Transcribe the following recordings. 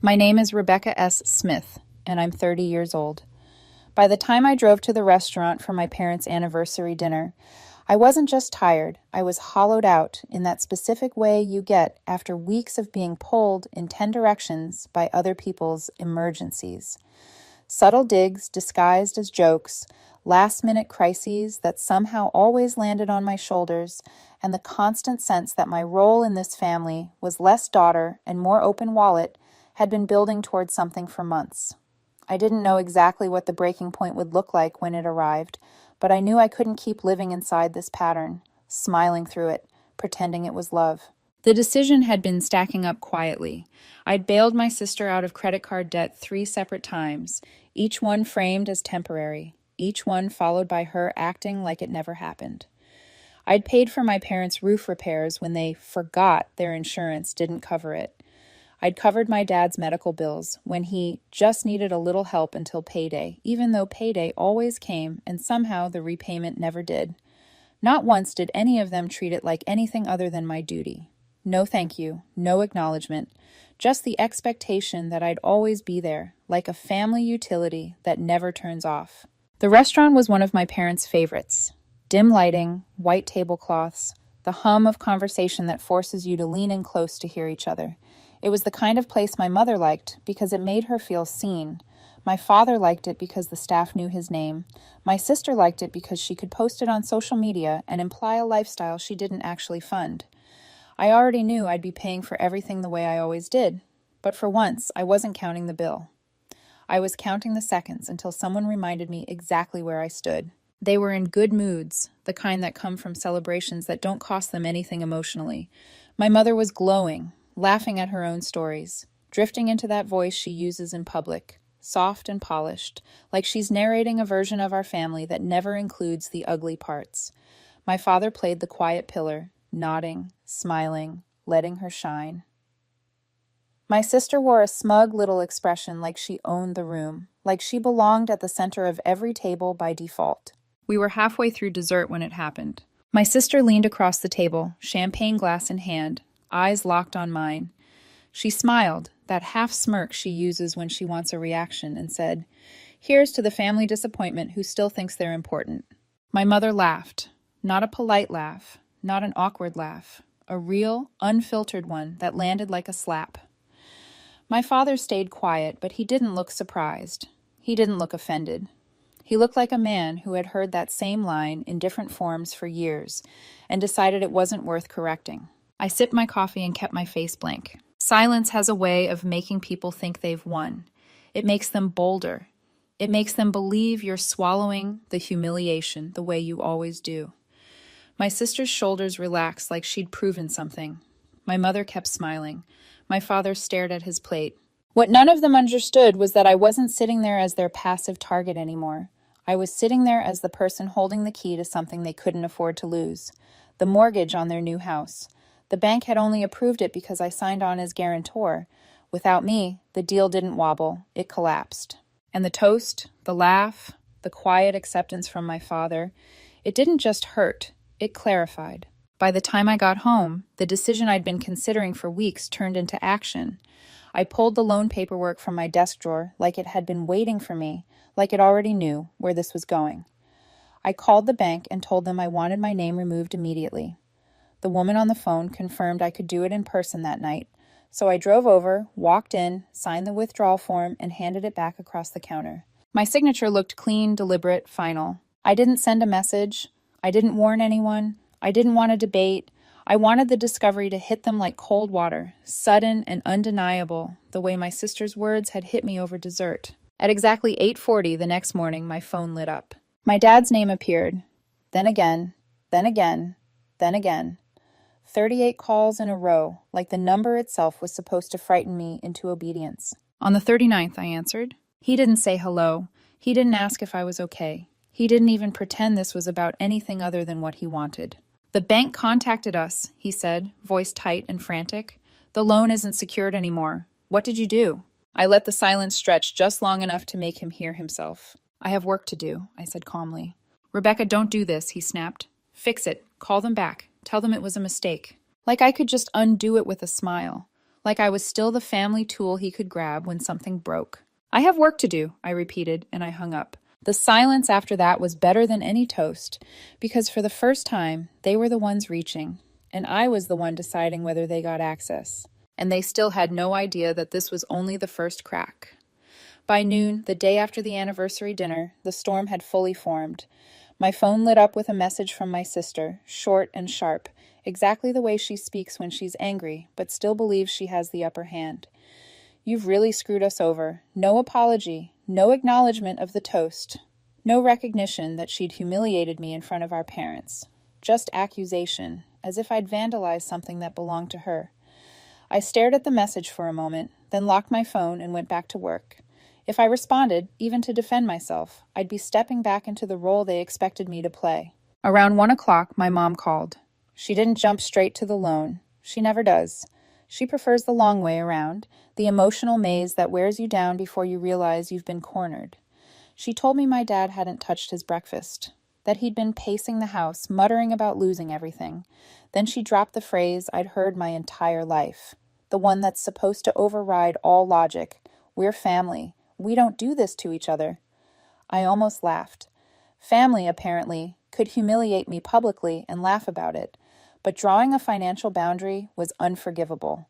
My name is Rebecca S. Smith, and I'm 30 years old. By the time I drove to the restaurant for my parents' anniversary dinner, I wasn't just tired, I was hollowed out in that specific way you get after weeks of being pulled in 10 directions by other people's emergencies. Subtle digs disguised as jokes, last-minute crises that somehow always landed on my shoulders, and the constant sense that my role in this family was less daughter and more open wallet had been building towards something for months. I didn't know exactly what the breaking point would look like when it arrived, but I knew I couldn't keep living inside this pattern, smiling through it, pretending it was love. The decision had been stacking up quietly. I'd bailed my sister out of credit card debt 3 separate times, each one framed as temporary, each one followed by her acting like it never happened. I'd paid for my parents' roof repairs when they forgot their insurance didn't cover it. I'd covered my dad's medical bills when he just needed a little help until payday, even though payday always came and somehow the repayment never did. Not once did any of them treat it like anything other than my duty. No thank you, no acknowledgement, just the expectation that I'd always be there, like a family utility that never turns off. The restaurant was one of my parents' favorites. Dim lighting, white tablecloths, the hum of conversation that forces you to lean in close to hear each other. It was the kind of place my mother liked because it made her feel seen. My father liked it because the staff knew his name. My sister liked it because she could post it on social media and imply a lifestyle she didn't actually fund. I already knew I'd be paying for everything the way I always did, but for once, I wasn't counting the bill. I was counting the seconds until someone reminded me exactly where I stood. They were in good moods, the kind that come from celebrations that don't cost them anything emotionally. My mother was glowing, laughing at her own stories, drifting into that voice she uses in public, soft and polished, like she's narrating a version of our family that never includes the ugly parts. My father played the quiet pillar, nodding, smiling, letting her shine. My sister wore a smug little expression like she owned the room, like she belonged at the center of every table by default. We were halfway through dessert when it happened. My sister leaned across the table, champagne glass in hand, eyes locked on mine. She smiled, that half smirk she uses when she wants a reaction, and said, "Here's to the family disappointment who still thinks they're important." My mother laughed, not a polite laugh, not an awkward laugh, a real, unfiltered one that landed like a slap. My father stayed quiet, but he didn't look surprised. He didn't look offended. He looked like a man who had heard that same line in different forms for years and decided it wasn't worth correcting. I sipped my coffee and kept my face blank. Silence has a way of making people think they've won. It makes them bolder. It makes them believe you're swallowing the humiliation the way you always do. My sister's shoulders relaxed like she'd proven something. My mother kept smiling. My father stared at his plate. What none of them understood was that I wasn't sitting there as their passive target anymore. I was sitting there as the person holding the key to something they couldn't afford to lose, the mortgage on their new house. The bank had only approved it because I signed on as guarantor. Without me, the deal didn't wobble, it collapsed. And the toast, the laugh, the quiet acceptance from my father, it didn't just hurt, it clarified. By the time I got home, the decision I'd been considering for weeks turned into action. I pulled the loan paperwork from my desk drawer like it had been waiting for me, like it already knew where this was going. I called the bank and told them I wanted my name removed immediately. The woman on the phone confirmed I could do it in person that night, so I drove over, walked in, signed the withdrawal form, and handed it back across the counter. My signature looked clean, deliberate, final. I didn't send a message. I didn't warn anyone. I didn't want to debate. I wanted the discovery to hit them like cold water, sudden and undeniable, the way my sister's words had hit me over dessert. At exactly 8:40 the next morning, my phone lit up. My dad's name appeared. Then again, then again, then again. 38 calls in a row, like the number itself was supposed to frighten me into obedience. On the 39th, I answered. He didn't say hello. He didn't ask if I was okay. He didn't even pretend this was about anything other than what he wanted. "The bank contacted us," he said, voice tight and frantic. "The loan isn't secured anymore. What did you do?" I let the silence stretch just long enough to make him hear himself. "I have work to do," I said calmly. "Rebecca, don't do this," he snapped. "Fix it. Call them back. Tell them it was a mistake." Like I could just undo it with a smile. like I was still the family tool he could grab when something broke. "I have work to do," I repeated, and I hung up. The silence after that was better than any toast, because for the first time, they were the ones reaching, and I was the one deciding whether they got access. And they still had no idea that this was only the first crack. By noon, the day after the anniversary dinner, the storm had fully formed. My phone lit up with a message from my sister, short and sharp, exactly the way she speaks when she's angry, but still believes she has the upper hand. "You've really screwed us over. No apology, no acknowledgement of the toast, no recognition that she'd humiliated me in front of our parents. Just accusation, as if I'd vandalized something that belonged to her." I stared at the message for a moment, then locked my phone and went back to work. If I responded, even to defend myself, I'd be stepping back into the role they expected me to play. Around 1 o'clock, my mom called. She didn't jump straight to the loan. She never does. She prefers the long way around, the emotional maze that wears you down before you realize you've been cornered. She told me my dad hadn't touched his breakfast, that he'd been pacing the house, muttering about losing everything. Then she dropped the phrase I'd heard my entire life, the one that's supposed to override all logic. "We're family. We don't do this to each other." I almost laughed. Family, apparently, could humiliate me publicly and laugh about it, but drawing a financial boundary was unforgivable.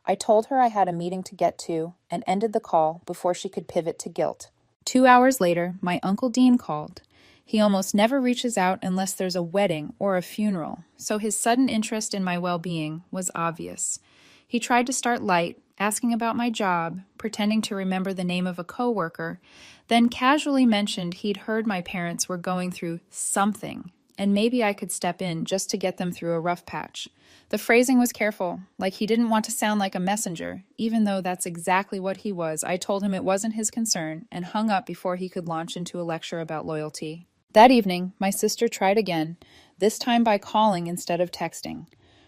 I told her I had a meeting to get to and ended the call before she could pivot to guilt. 2 hours later, my Uncle Dean called. He almost never reaches out unless there's a wedding or a funeral, so his sudden interest in my well-being was obvious. He tried to start light, asking about my job, pretending to remember the name of a coworker, then casually mentioned he'd heard my parents were going through something, and maybe I could step in just to get them through a rough patch. The phrasing was careful, like he didn't want to sound like a messenger, even though that's exactly what he was. I told him it wasn't his concern, and hung up before he could launch into a lecture about loyalty. That evening, my sister tried again, this time by calling instead of texting.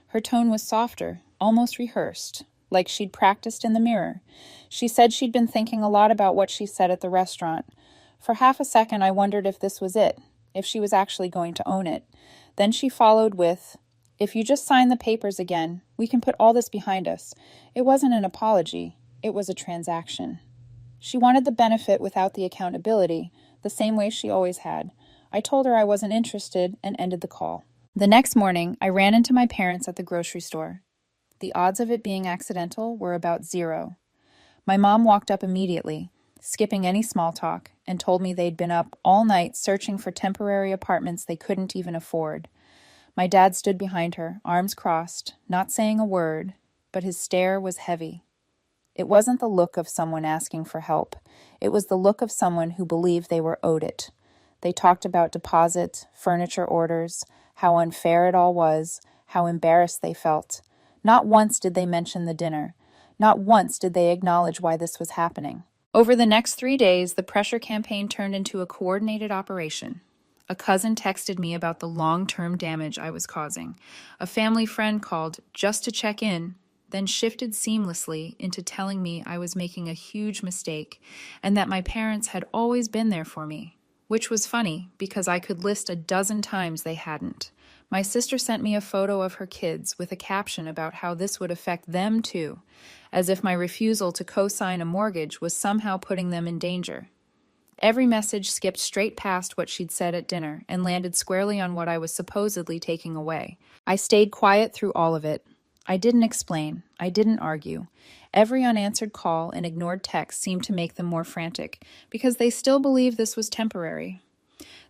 Her tone was softer, almost rehearsed, like she'd practiced in the mirror. She said she'd been thinking a lot about what she said at the restaurant. For half a second, I wondered if this was it, if she was actually going to own it. Then she followed with, "If you just sign the papers again, we can put all this behind us." It wasn't an apology, it was a transaction. She wanted the benefit without the accountability, the same way she always had. I told her I wasn't interested and ended the call. The next morning, I ran into my parents at the grocery store. The odds of it being accidental were about 0. My mom walked up immediately, skipping any small talk, and told me they'd been up all night searching for temporary apartments they couldn't even afford. My dad stood behind her, arms crossed, not saying a word, but his stare was heavy. It wasn't the look of someone asking for help. It was the look of someone who believed they were owed it. They talked about deposits, furniture orders, how unfair it all was, how embarrassed they felt. Not once did they mention the dinner. Not once did they acknowledge why this was happening. Over the next 3 days, the pressure campaign turned into a coordinated operation. A cousin texted me about the long-term damage I was causing. A family friend called just to check in, then shifted seamlessly into telling me I was making a huge mistake and that my parents had always been there for me, which was funny because I could list a dozen times they hadn't. My sister sent me a photo of her kids with a caption about how this would affect them too, as if my refusal to co-sign a mortgage was somehow putting them in danger. Every message skipped straight past what she'd said at dinner and landed squarely on what I was supposedly taking away. I stayed quiet through all of it. I didn't explain. I didn't argue. Every unanswered call and ignored text seemed to make them more frantic, because they still believed this was temporary.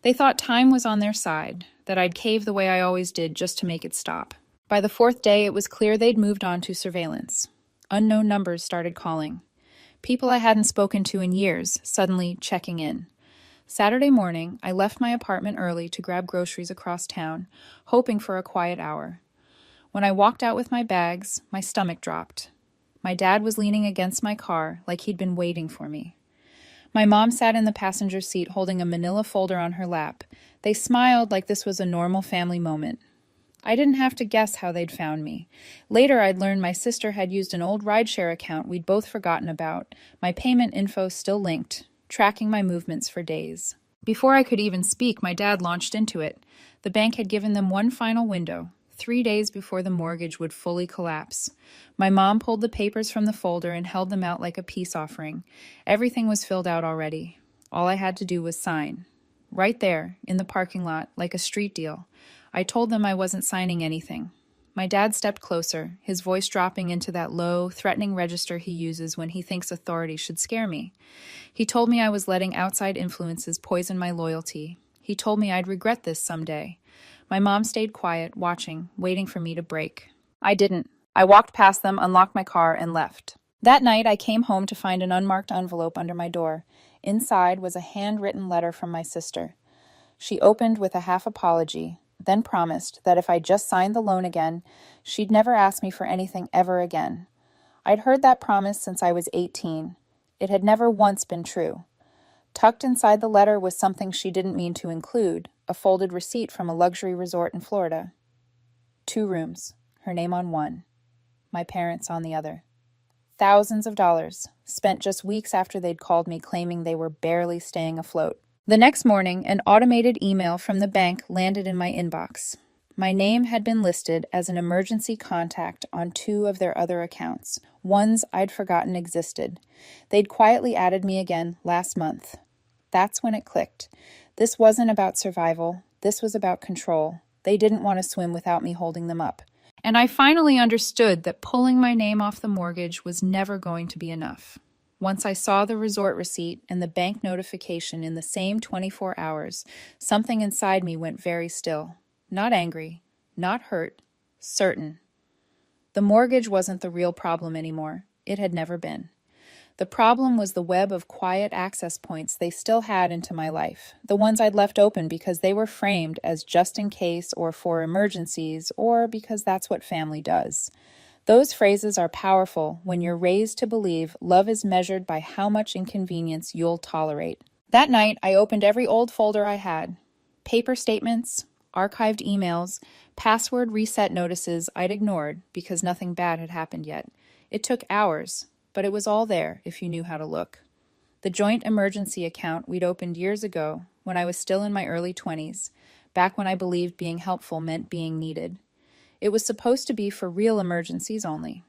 They thought time was on their side, that I'd cave the way I always did just to make it stop. By the 4th day, it was clear they'd moved on to surveillance. Unknown numbers started calling. People I hadn't spoken to in years, suddenly checking in. Saturday morning, I left my apartment early to grab groceries across town, hoping for a quiet hour. When I walked out with my bags, my stomach dropped. My dad was leaning against my car like he'd been waiting for me. My mom sat in the passenger seat holding a manila folder on her lap. They smiled like this was a normal family moment. I didn't have to guess how they'd found me. Later, I'd learned my sister had used an old rideshare account we'd both forgotten about, my payment info still linked, tracking my movements for days. Before I could even speak, my dad launched into it. The bank had given them one final window, 3 days before the mortgage would fully collapse. My mom pulled the papers from the folder and held them out like a peace offering. Everything was filled out already. All I had to do was sign. Right there, in the parking lot, like a street deal. I told them I wasn't signing anything. My dad stepped closer, his voice dropping into that low, threatening register he uses when he thinks authority should scare me. He told me I was letting outside influences poison my loyalty. He told me I'd regret this someday. My mom stayed quiet, watching, waiting for me to break. I didn't. I walked past them, unlocked my car, and left. That night, I came home to find an unmarked envelope under my door. Inside was a handwritten letter from my sister. She opened with a half apology, then promised that if I just signed the loan again, she'd never ask me for anything ever again. I'd heard that promise since I was 18. It had never once been true. Tucked inside the letter was something she didn't mean to include, a folded receipt from a luxury resort in Florida. 2 rooms, her name on one, my parents on the other. Thousands of dollars, spent just weeks after they'd called me claiming they were barely staying afloat. The next morning, an automated email from the bank landed in my inbox. My name had been listed as an emergency contact on 2 of their other accounts, ones I'd forgotten existed. They'd quietly added me again last month. That's when it clicked. This wasn't about survival. This was about control. They didn't want to swim without me holding them up. And I finally understood that pulling my name off the mortgage was never going to be enough. Once I saw the resort receipt and the bank notification in the same 24 hours, something inside me went very still. Not angry, not hurt, certain. The mortgage wasn't the real problem anymore. It had never been. The problem was the web of quiet access points they still had into my life, the ones I'd left open because they were framed as just in case or for emergencies or because that's what family does. Those phrases are powerful when you're raised to believe love is measured by how much inconvenience you'll tolerate. That night, I opened every old folder I had. Paper statements, archived emails, password reset notices I'd ignored because nothing bad had happened yet. It took hours, but it was all there if you knew how to look. The joint emergency account we'd opened years ago when I was still in my early 20s, back when I believed being helpful meant being needed. It was supposed to be for real emergencies only.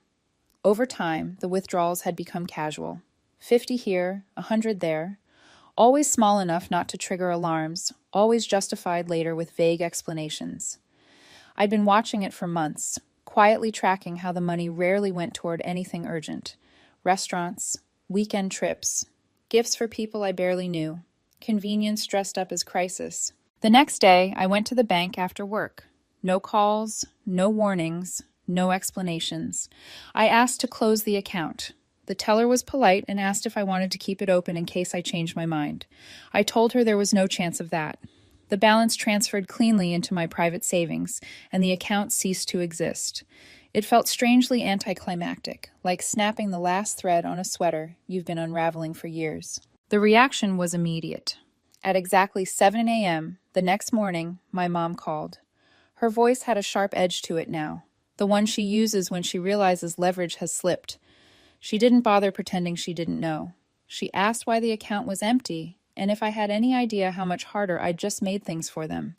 Over time, the withdrawals had become casual. 50 here, 100 there. Always small enough not to trigger alarms, always justified later with vague explanations. I'd been watching it for months, quietly tracking how the money rarely went toward anything urgent. Restaurants, weekend trips, gifts for people I barely knew, convenience dressed up as crisis. The next day, I went to the bank after work. No calls, no warnings, no explanations. I asked to close the account. The teller was polite and asked if I wanted to keep it open in case I changed my mind. I told her there was no chance of that. The balance transferred cleanly into my private savings, and the account ceased to exist. It felt strangely anticlimactic, like snapping the last thread on a sweater you've been unraveling for years. The reaction was immediate. At exactly 7 a.m. the next morning, my mom called. Her voice had a sharp edge to it now, the one she uses when she realizes leverage has slipped. She didn't bother pretending she didn't know. She asked why the account was empty, and if I had any idea how much harder I'd just made things for them.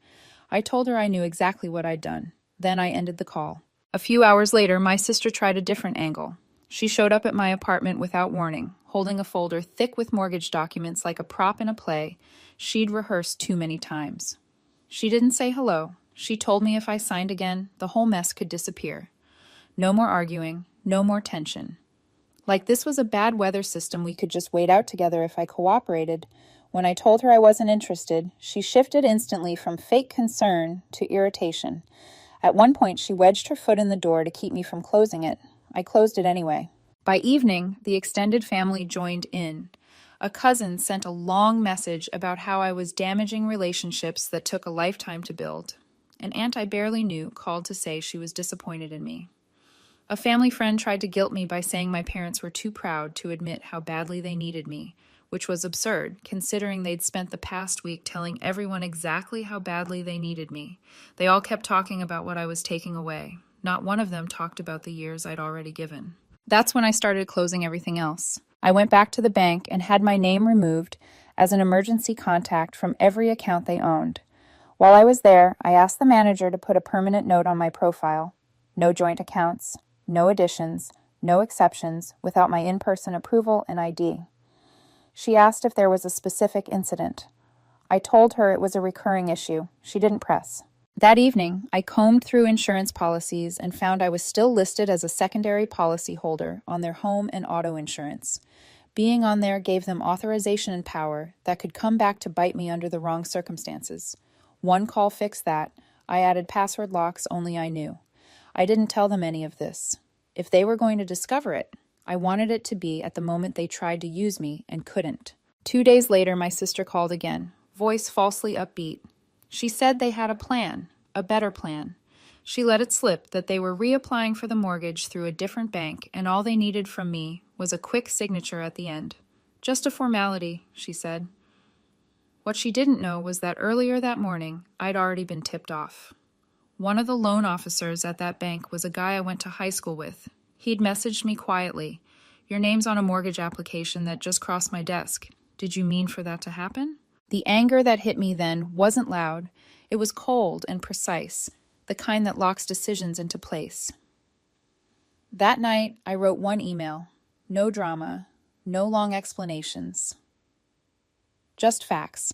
I told her I knew exactly what I'd done. Then I ended the call. A few hours later, my sister tried a different angle. She showed up at my apartment without warning, holding a folder thick with mortgage documents like a prop in a play she'd rehearsed too many times. She didn't say hello. She told me if I signed again, the whole mess could disappear. No more arguing, no more tension. Like this was a bad weather system we could just wait out together if I cooperated. When I told her I wasn't interested, she shifted instantly from fake concern to irritation. At one point, she wedged her foot in the door to keep me from closing it. I closed it anyway. By evening, the extended family joined in. A cousin sent a long message about how I was damaging relationships that took a lifetime to build. An aunt I barely knew called to say she was disappointed in me. A family friend tried to guilt me by saying my parents were too proud to admit how badly they needed me, which was absurd, considering they'd spent the past week telling everyone exactly how badly they needed me. They all kept talking about what I was taking away. Not one of them talked about the years I'd already given. That's when I started closing everything else. I went back to the bank and had my name removed as an emergency contact from every account they owned. While I was there, I asked the manager to put a permanent note on my profile. No joint accounts, no additions, no exceptions without my in-person approval and ID. She asked if there was a specific incident. I told her it was a recurring issue. She didn't press. That evening, I combed through insurance policies and found I was still listed as a secondary policy holder on their home and auto insurance. Being on there gave them authorization and power that could come back to bite me under the wrong circumstances. One call fixed that. I added password locks only I knew. I didn't tell them any of this. If they were going to discover it, I wanted it to be at the moment they tried to use me and couldn't. 2 days later, my sister called again, voice falsely upbeat. She said they had a plan, a better plan. She let it slip that they were reapplying for the mortgage through a different bank, and all they needed from me was a quick signature at the end. Just a formality, she said. What she didn't know was that earlier that morning, I'd already been tipped off. One of the loan officers at that bank was a guy I went to high school with. He'd messaged me quietly, "Your name's on a mortgage application that just crossed my desk. Did you mean for that to happen?" The anger that hit me then wasn't loud. It was cold and precise, the kind that locks decisions into place. That night, I wrote one email. No drama, no long explanations. Just facts.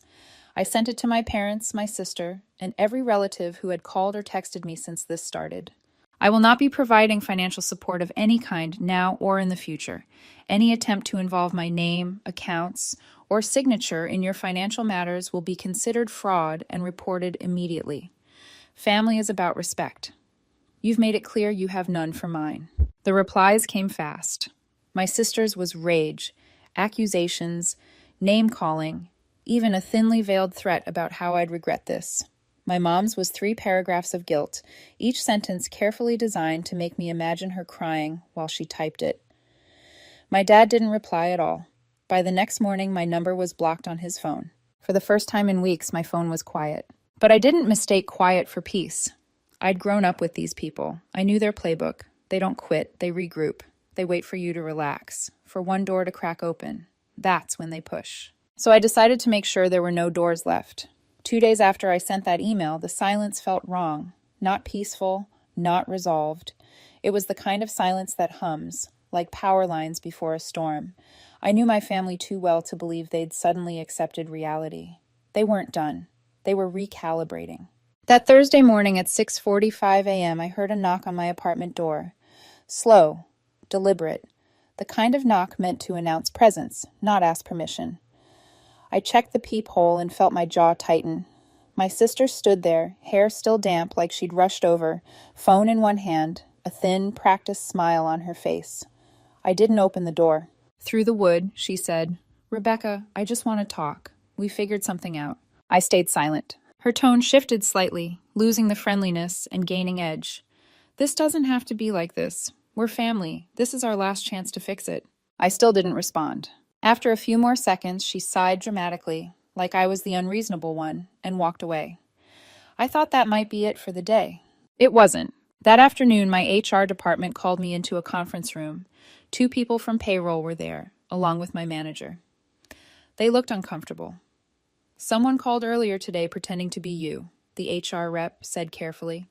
I sent it to my parents, my sister, and every relative who had called or texted me since this started. I will not be providing financial support of any kind now or in the future. Any attempt to involve my name, accounts, or signature in your financial matters will be considered fraud and reported immediately. Family is about respect. You've made it clear you have none for mine. The replies came fast. My sister's was rage, accusations, name-calling, even a thinly veiled threat about how I'd regret this. My mom's was 3 paragraphs of guilt, each sentence carefully designed to make me imagine her crying while she typed it. My dad didn't reply at all. By the next morning, my number was blocked on his phone. For the first time in weeks, my phone was quiet. But I didn't mistake quiet for peace. I'd grown up with these people. I knew their playbook. They don't quit, they regroup. They wait for you to relax, for one door to crack open. That's when they push. So I decided to make sure there were no doors left. 2 days after I sent that email, the silence felt wrong. Not peaceful, not resolved. It was the kind of silence that hums, like power lines before a storm. I knew my family too well to believe they'd suddenly accepted reality. They weren't done. They were recalibrating. That Thursday morning at 6:45 a.m., I heard a knock on my apartment door. Slow, deliberate, the kind of knock meant to announce presence, not ask permission. I checked the peephole and felt my jaw tighten. My sister stood there, hair still damp like she'd rushed over, phone in one hand, a thin, practiced smile on her face. I didn't open the door. Through the wood, she said, "Rebecca, I just want to talk. We figured something out." I stayed silent. Her tone shifted slightly, losing the friendliness and gaining edge. "This doesn't have to be like this. We're family. This is our last chance to fix it." I still didn't respond. After a few more seconds, she sighed dramatically, like I was the unreasonable one, and walked away. I thought that might be it for the day. It wasn't. That afternoon, my HR department called me into a conference room. 2 people from payroll were there, along with my manager. They looked uncomfortable. "Someone called earlier today pretending to be you," the HR rep said carefully.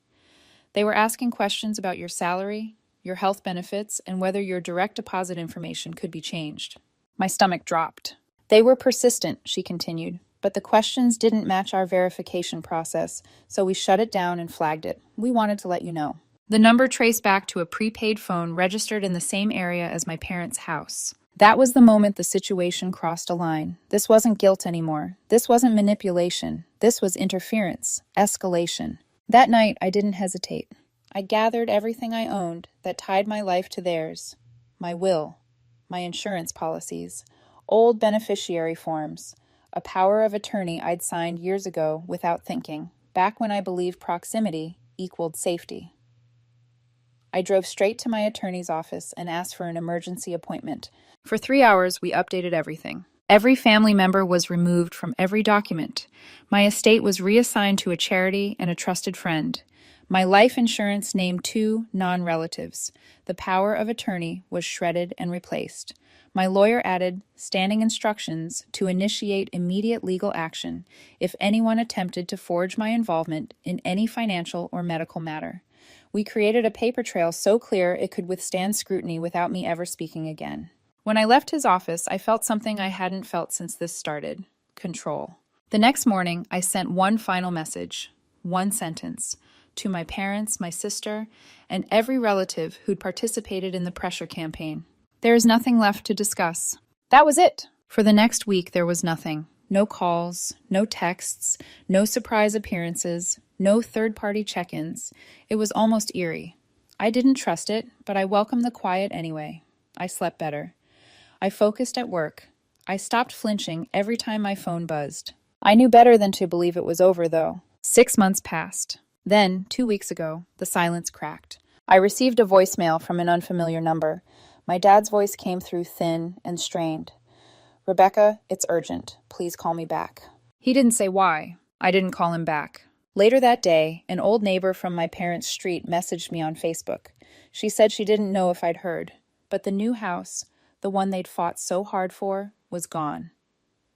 "They were asking questions about your salary, your health benefits, and whether your direct deposit information could be changed." My stomach dropped. "They were persistent," she continued, "but the questions didn't match our verification process, so we shut it down and flagged it. We wanted to let you know." The number traced back to a prepaid phone registered in the same area as my parents' house. That was the moment the situation crossed a line. This wasn't guilt anymore. This wasn't manipulation. This was interference, escalation. That night, I didn't hesitate. I gathered everything I owned that tied my life to theirs. My will, my insurance policies, old beneficiary forms, a power of attorney I'd signed years ago without thinking, back when I believed proximity equaled safety. I drove straight to my attorney's office and asked for an emergency appointment. For 3 hours, we updated everything. Every family member was removed from every document. My estate was reassigned to a charity and a trusted friend. My life insurance named 2 non-relatives. The power of attorney was shredded and replaced. My lawyer added standing instructions to initiate immediate legal action if anyone attempted to forge my involvement in any financial or medical matter. We created a paper trail so clear it could withstand scrutiny without me ever speaking again. When I left his office, I felt something I hadn't felt since this started: control. The next morning, I sent one final message, one sentence, to my parents, my sister, and every relative who'd participated in the pressure campaign. There is nothing left to discuss. That was it. For the next week, there was nothing. No calls, no texts, no surprise appearances, no third-party check-ins. It was almost eerie. I didn't trust it, but I welcomed the quiet anyway. I slept better. I focused at work. I stopped flinching every time my phone buzzed. I knew better than to believe it was over, though. 6 months passed. Then, 2 weeks ago, the silence cracked. I received a voicemail from an unfamiliar number. My dad's voice came through thin and strained. "Rebecca, it's urgent. Please call me back." He didn't say why. I didn't call him back. Later that day, an old neighbor from my parents' street messaged me on Facebook. She said she didn't know if I'd heard, but the new house, the one they'd fought so hard for, was gone.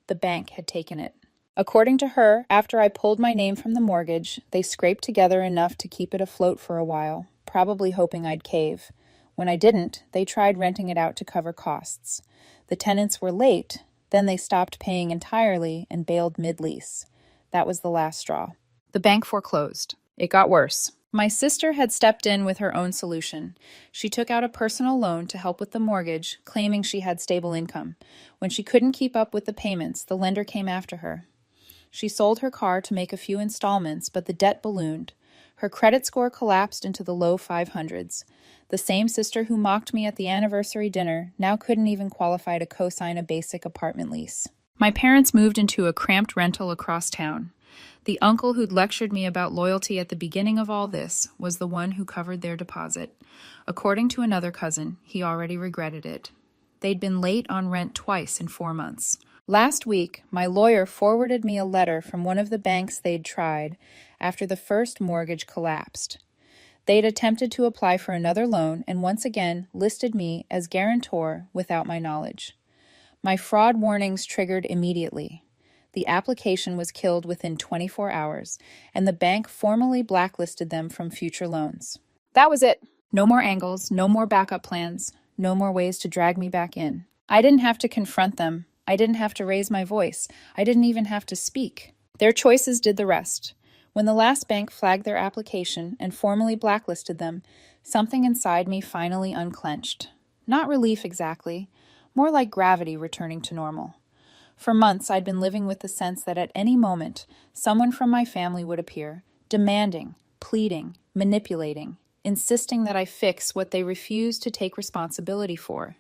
The bank had taken it. According to her, after I pulled my name from the mortgage, they scraped together enough to keep it afloat for a while, probably hoping I'd cave. When I didn't, they tried renting it out to cover costs. The tenants were late, then they stopped paying entirely and bailed mid-lease. That was the last straw. The bank foreclosed. It got worse. My sister had stepped in with her own solution. She took out a personal loan to help with the mortgage, claiming she had stable income. When she couldn't keep up with the payments, the lender came after her. She sold her car to make a few installments, but the debt ballooned. Her credit score collapsed into the low 500s. The same sister who mocked me at the anniversary dinner now couldn't even qualify to co-sign a basic apartment lease. My parents moved into a cramped rental across town. The uncle who'd lectured me about loyalty at the beginning of all this was the one who covered their deposit. According to another cousin, he already regretted it. They'd been late on rent twice in 4 months. Last week, my lawyer forwarded me a letter from one of the banks they'd tried after the first mortgage collapsed. They'd attempted to apply for another loan and once again listed me as guarantor without my knowledge. My fraud warnings triggered immediately. The application was killed within 24 hours, and the bank formally blacklisted them from future loans. That was it. No more angles, no more backup plans, no more ways to drag me back in. I didn't have to confront them. I didn't have to raise my voice. I didn't even have to speak. Their choices did the rest. When the last bank flagged their application and formally blacklisted them, something inside me finally unclenched. Not relief exactly, more like gravity returning to normal. For months, I'd been living with the sense that at any moment, someone from my family would appear, demanding, pleading, manipulating, insisting that I fix what they refused to take responsibility for.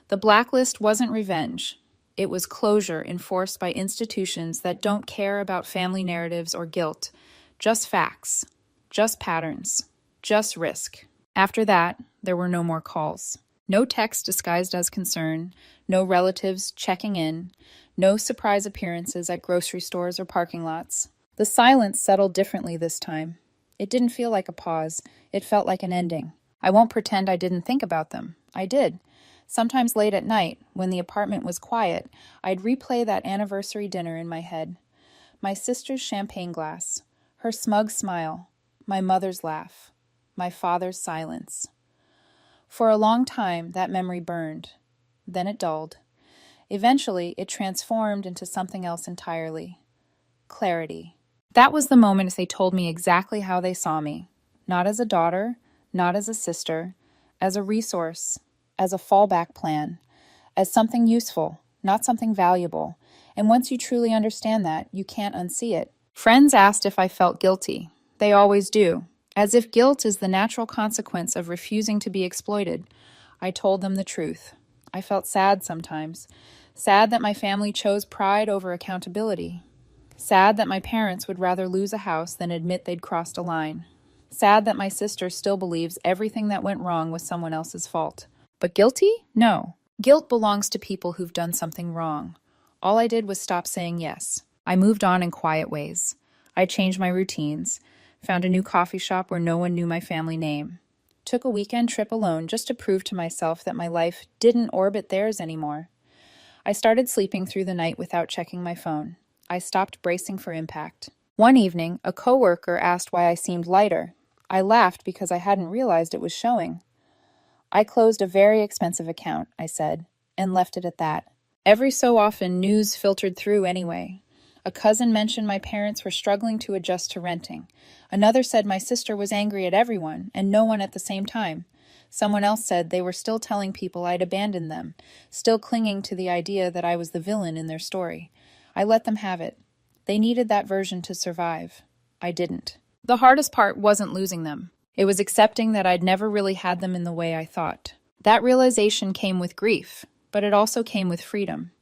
The blacklist wasn't revenge. It was closure enforced by institutions that don't care about family narratives or guilt, just facts, just patterns, just risk. After that, there were no more calls. No text disguised as concern, no relatives checking in, no surprise appearances at grocery stores or parking lots. The silence settled differently this time. It didn't feel like a pause. It felt like an ending. I won't pretend I didn't think about them. I did. Sometimes late at night, when the apartment was quiet, I'd replay that anniversary dinner in my head. My sister's champagne glass, her smug smile, my mother's laugh, my father's silence. For a long time, that memory burned. Then it dulled. Eventually, it transformed into something else entirely. Clarity. That was the moment they told me exactly how they saw me. Not as a daughter, not as a sister, as a resource, as a fallback plan, as something useful, not something valuable. And once you truly understand that, you can't unsee it. Friends asked if I felt guilty. They always do. As if guilt is the natural consequence of refusing to be exploited. I told them the truth. I felt sad sometimes. Sad that my family chose pride over accountability. Sad that my parents would rather lose a house than admit they'd crossed a line. Sad that my sister still believes everything that went wrong was someone else's fault. But guilty? No. Guilt belongs to people who've done something wrong. All I did was stop saying yes. I moved on in quiet ways. I changed my routines. Found a new coffee shop where no one knew my family name. Took a weekend trip alone just to prove to myself that my life didn't orbit theirs anymore. I started sleeping through the night without checking my phone. I stopped bracing for impact. One evening, a coworker asked why I seemed lighter. I laughed because I hadn't realized it was showing. I closed a very expensive account, I said, and left it at that. Every so often, news filtered through anyway. A cousin mentioned my parents were struggling to adjust to renting. Another said my sister was angry at everyone, and no one at the same time. Someone else said they were still telling people I'd abandoned them, still clinging to the idea that I was the villain in their story. I let them have it. They needed that version to survive. I didn't. The hardest part wasn't losing them. It was accepting that I'd never really had them in the way I thought. That realization came with grief, but it also came with freedom.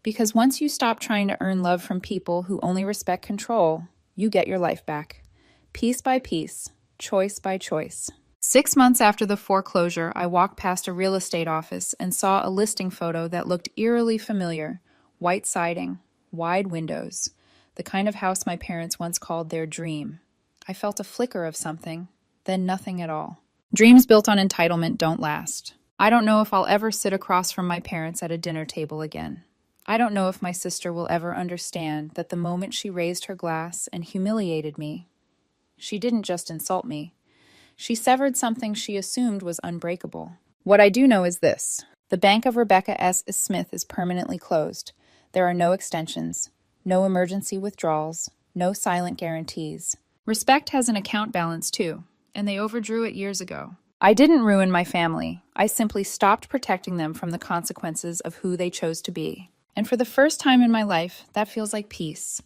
Because once you stop trying to earn love from people who only respect control, you get your life back. Piece by piece, choice by choice. 6 months after the foreclosure, I walked past a real estate office and saw a listing photo that looked eerily familiar. White siding, wide windows, the kind of house my parents once called their dream. I felt a flicker of something, then nothing at all. Dreams built on entitlement don't last. I don't know if I'll ever sit across from my parents at a dinner table again. I don't know if my sister will ever understand that the moment she raised her glass and humiliated me, she didn't just insult me. She severed something she assumed was unbreakable. What I do know is this. The bank of Rebecca S. Smith is permanently closed. There are no extensions, no emergency withdrawals, no silent guarantees. Respect has an account balance too, and they overdrew it years ago. I didn't ruin my family. I simply stopped protecting them from the consequences of who they chose to be. And for the first time in my life, that feels like peace.